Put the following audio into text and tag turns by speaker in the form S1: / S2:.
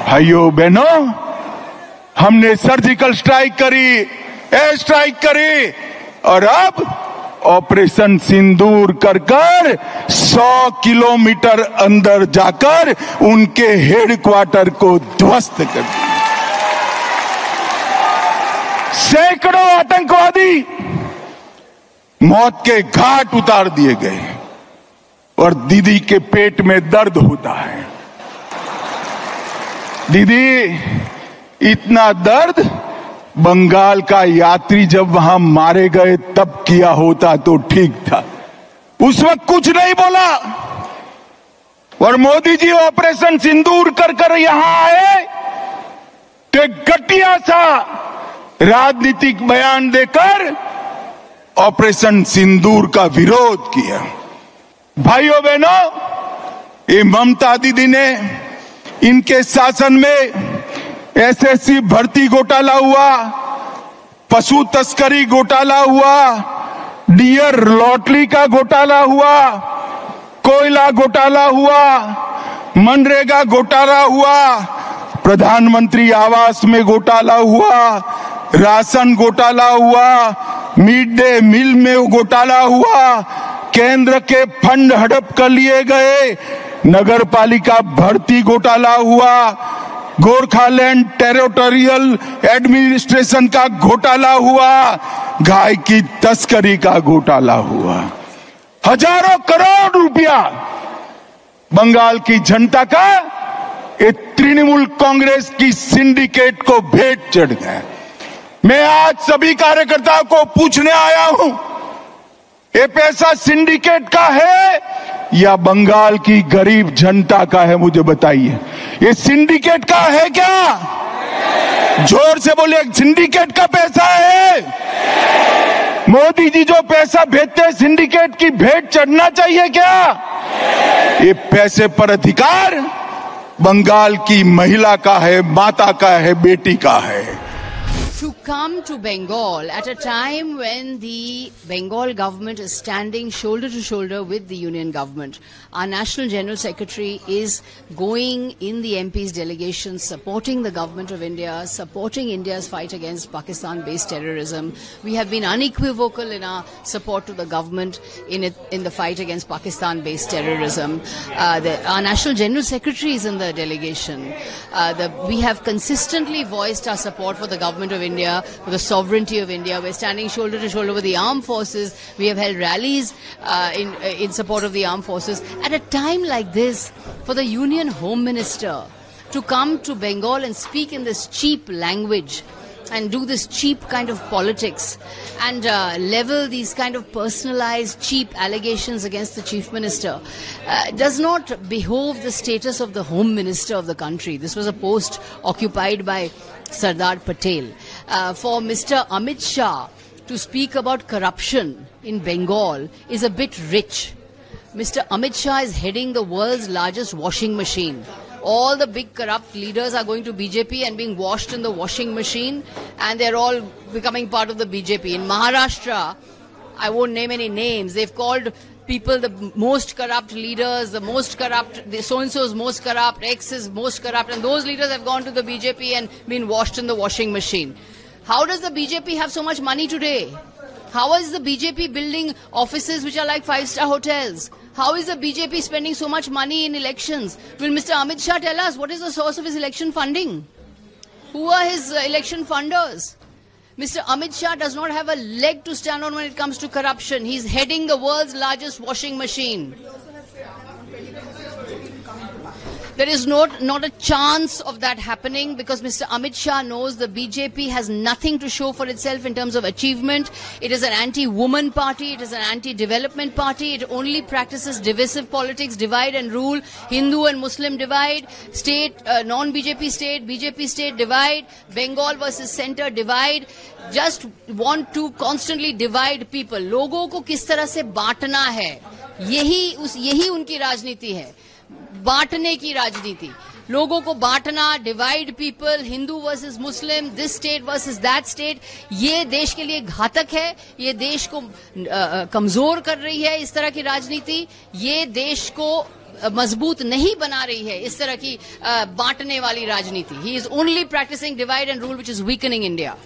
S1: भाइयों बहनों, हमने सर्जिकल स्ट्राइक करी, एयर स्ट्राइक करी और अब ऑपरेशन सिंदूर कर 100 किलोमीटर अंदर जाकर उनके हेडक्वार्टर को ध्वस्त कर दिया। सैकड़ों आतंकवादी मौत के घाट उतार दिए गए और दीदी के पेट में दर्द होता है। दीदी, इतना दर्द बंगाल का यात्री जब वहां मारे गए तब किया होता तो ठीक था। उस वक्त कुछ नहीं बोला और मोदी जी ऑपरेशन सिंदूर कर यहां आए तो एक घटिया सा राजनीतिक बयान देकर ऑपरेशन सिंदूर का विरोध किया। भाइयों बहनों, ये ममता दीदी ने, इनके शासन में एसएससी भर्ती घोटाला हुआ, पशु तस्करी घोटाला हुआ, डियर लॉटरी का घोटाला हुआ, कोयला घोटाला हुआ, मनरेगा घोटाला हुआ, प्रधानमंत्री आवास में घोटाला हुआ, राशन घोटाला हुआ, मिड डे मील में घोटाला हुआ, केंद्र के फंड हड़प कर लिए गए, नगर पालिका भर्ती घोटाला हुआ, गोरखालैंड टेरिटोरियल एडमिनिस्ट्रेशन का घोटाला हुआ, गाय की तस्करी का घोटाला हुआ। हजारों करोड़ रुपया बंगाल की जनता का ये तृणमूल कांग्रेस की सिंडिकेट को भेंट चढ़ गया। मैं आज सभी कार्यकर्ताओं को पूछने आया हूं, ये पैसा सिंडिकेट का है या बंगाल की गरीब जनता का है? मुझे बताइए, ये सिंडिकेट का है क्या? जोर से बोलिए, सिंडिकेट का पैसा है। मोदी जी जो पैसा भेजते हैं सिंडिकेट की भेंट चढ़ना चाहिए क्या? ये पैसे पर अधिकार बंगाल की महिला का है, माता का है, बेटी का है।
S2: To come to Bengal at a time when the Bengal government is standing shoulder to shoulder with the union government. Our National General Secretary is going in the MP's delegation, supporting the government of India, supporting India's fight against Pakistan-based terrorism. We have been unequivocal in our support to the government in the fight against Pakistan-based terrorism. Our National General Secretary is in the delegation. We have consistently voiced our support for the government of India, for the sovereignty of India. We're standing shoulder to shoulder with the armed forces. We have held rallies in support of the armed forces. At a time like this, for the Union Home Minister to come to Bengal and speak in this cheap language and do this cheap kind of politics and level these kind of personalized, cheap allegations against the Chief Minister does not behove the status of the Home Minister of the country. This was a post occupied by Sardar Patel. For Mr. Amit Shah to speak about corruption in Bengal is a bit rich. Mr. Amit Shah is heading the world's largest washing machine. All the big corrupt leaders are going to BJP and being washed in the washing machine, and they're all becoming part of the BJP. In Maharashtra, I won't name any names, they've called people the most corrupt leaders, the most corrupt, so-and-so's most corrupt, X is most corrupt, and those leaders have gone to the BJP and been washed in the washing machine. How does the BJP have so much money today? How is the BJP building offices which are like 5-star hotels? How is the BJP spending so much money in elections? Will Mr. Amit Shah tell us what is the source of his election funding? Who are his election funders? Mr. Amit Shah does not have a leg to stand on when it comes to corruption. He's heading the world's largest washing machine. There is not a chance of that happening because Mr. Amit Shah knows the BJP has nothing to show for itself in terms of achievement. It is an anti-woman party. It is an anti-development party. It only practices divisive politics, divide and rule, Hindu and Muslim divide, state, non-BJP state, BJP state divide, Bengal versus center divide. Just want to constantly divide people. लोगों को किस तरह से बांटना है, यही उनकी राजनीति है, बांटने की राजनीति, लोगों को बांटना, divide people, Hindu versus Muslim, this state versus that state, ये देश के लिए घातक है, ये देश को कमजोर कर रही है। इस तरह की राजनीति ये देश को मजबूत नहीं बना रही है इस तरह की बांटने वाली राजनीति. He is only practising divide and rule which is weakening India.